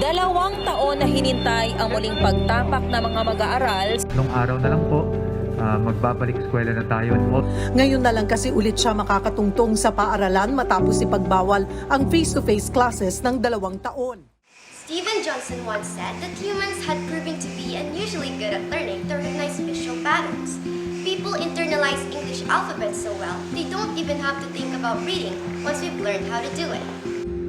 2 taon na hinintay ang muling pagtapak ng mga mag-aaral. Nung araw na lang po, magbabalik eskwela na tayo. Ngayon na lang kasi ulit siya makakatungtong sa paaralan matapos ipagbawal ang face-to-face classes ng 2 taon. Stephen Johnson once said that humans had proven to be unusually good at learning to recognize visual patterns. People internalize English alphabets so well, they don't even have to think about reading once we've learned how to do it.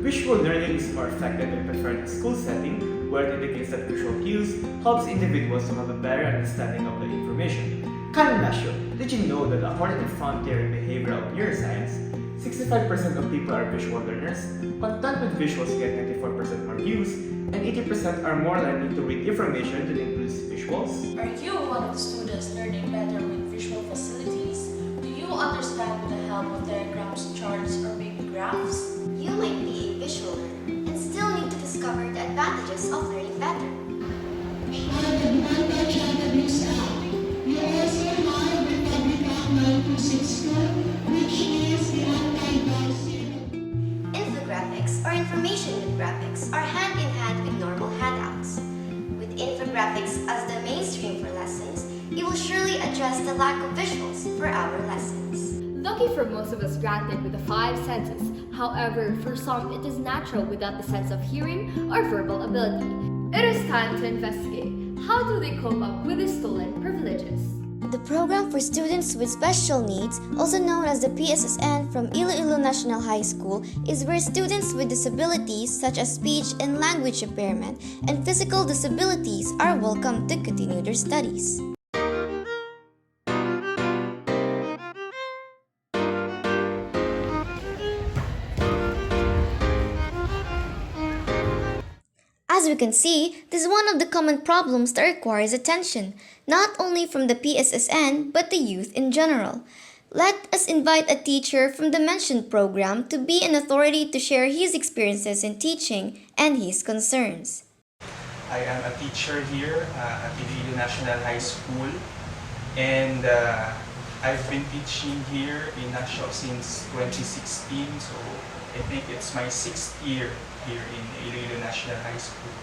Visual learning is more effective in preferred school setting, where it indicates that visual cues helps individuals to have a better understanding of the information. CANONIGO, did you know that according to Frontier in Behavioral Neuroscience, 65% of people are visual learners, content with visuals get 94% more views, and 80% are more likely to read information that includes visuals? Are you one of the students learning better with visual facilities? Do you understand with the help of diagrams, charts, or maybe graphs? You might be a visual learner and still need to discover the advantages of learning better. Infographics or information with graphics are hand in hand with normal handouts. With infographics as the mainstream for lessons, it will surely address the lack of visuals for our lessons. Lucky for most of us granted with the 5 senses. However, for some it is natural without the sense of hearing or verbal ability. It is time to investigate. How do they cope up with these stolen privileges? The Program for Students with Special Needs, also known as the PSSN from Iloilo National High School, is where students with disabilities such as speech and language impairment and physical disabilities are welcome to continue their studies. As we can see, this is one of the common problems that requires attention, not only from the PSSN but the youth in general. Let us invite a teacher from the mentioned program to be an authority to share his experiences in teaching and his concerns. I am a teacher here at Iloilo National High School, and I've been teaching here in National since 2016, so I think it's my 6th year here in Iloilo National High School.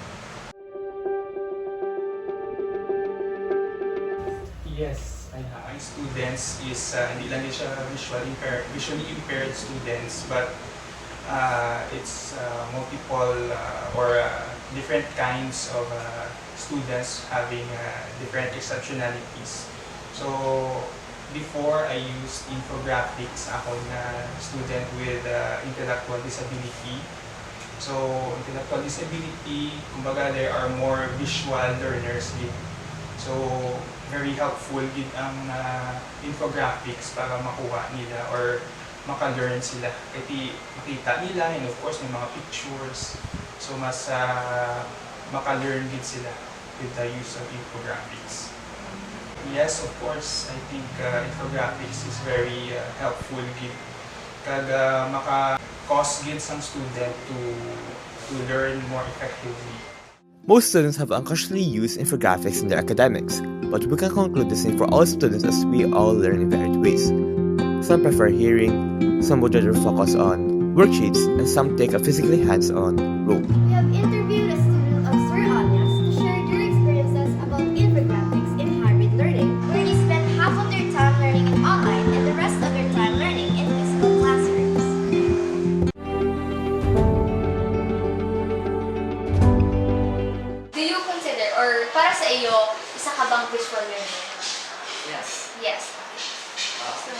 Yes, my students is hindi lang siya visually impaired students, but it's multiple or different kinds of students having different exceptionalities. So before, I used infographics ako na student with intellectual disability. So, intellectual disability, kumbaga there are more visual learners din. So, very helpful din ang infographics para makuha nila or maka-learn sila. Kasi makita nila, and of course may mga pictures. So, mas maka-learn din sila with the use of infographics. Yes, of course, I think infographics is very helpful gid. Kada maka-cause gid some student to learn more effectively. Most students have unconsciously used infographics in their academics, but we can conclude the same for all students as we all learn in varied ways. Some prefer hearing, some would rather focus on worksheets, and some take a physically hands-on role. We have interviewed a student of Sir Alias to share their experiences about infographics in hybrid learning, where they spend half of their time learning in online and the rest of their time learning in physical classrooms. Do you consider, or para sa iyo, isa ka bang visual learner? Yes. Yes. So,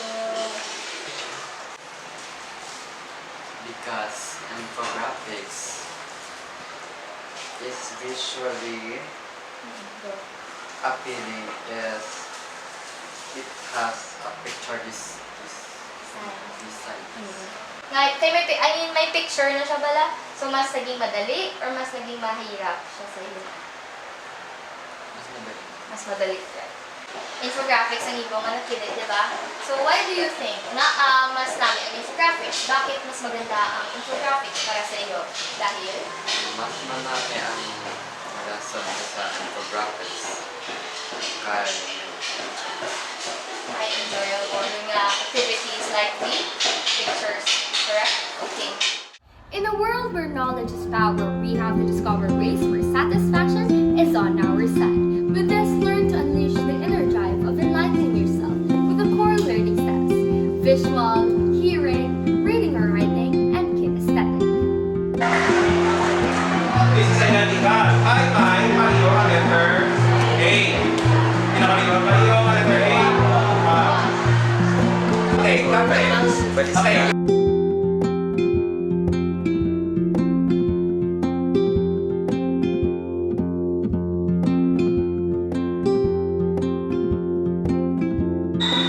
Because infographics is visually appealing as it has a picture design. may picture na siya bala. So, mas naging madali or mas naging mahirap siya sa iyo? Mas madali. Mas madali siya. Infographics ang ibang nakita, di ba? So, why do you think na mas namin ang infographics? Bakit mas maganda ang infographics para sa iyo? Dahil? Mas marami ang lesson sa infographics. Kaya I enjoy all the activities like the pictures, correct? Okay. In a world where knowledge is power, we have to discover ways where satisfaction is on our side. With this, learn to unleash the inner drive of enlightening yourself with the core learning steps: visual, hearing, reading or writing, and kinesthetic. This is identical. Hi, Mario, letter A. Pinakaliwa, Mario, letter A. Okay, perfect. Okay.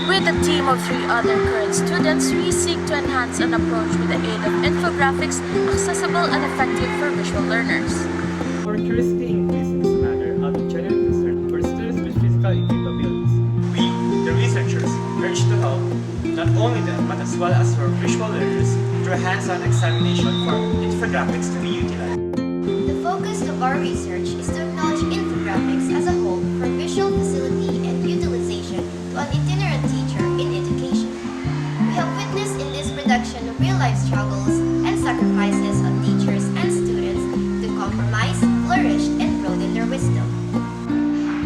With a team of 3 other current students, we seek to enhance an approach with the aid of infographics accessible and effective for visual learners. For curiosity increase in this matter out of genuine concern for students with physical incapabilities. We, the researchers, urge to help not only them but as well as for visual learners through hands-on examination for infographics to be utilized. The focus of our research is to acknowledge infographics as a whole for visual facility and utilization to an itinerant teacher in education. We have witnessed in this production real-life struggles and sacrifices of teachers and students to compromise, flourish, and broaden their wisdom.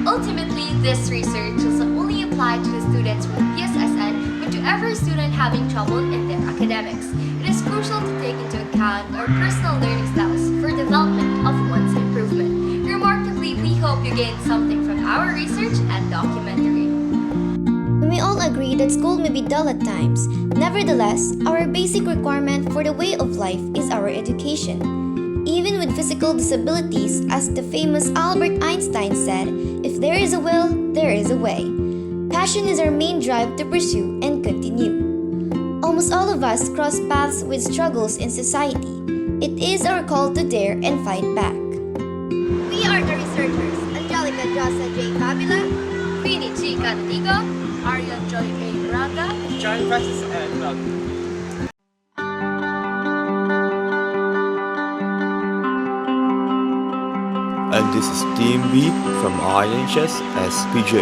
Ultimately, this research doesn't only apply to the students from PSSN, but to every student having trouble in their academics. It is crucial to take into account our personal learning styles for development of one's improvement. Remarkably, we hope you gained something from our research and documentary. We all agree that school may be dull at times. Nevertheless, our basic requirement for the way of life is our education. Even with physical disabilities, as the famous Albert Einstein said, if there is a will, there is a way. Passion is our main drive to pursue and continue. Almost all of us cross paths with struggles in society. It is our call to dare and fight back. We are the researchers, Angelica Josa J. PABILA, Queenie G. CANONIGO, Arian Joy A. BRAGA, John Francis and Malcolm. And this is Team B from NHS-SPJ.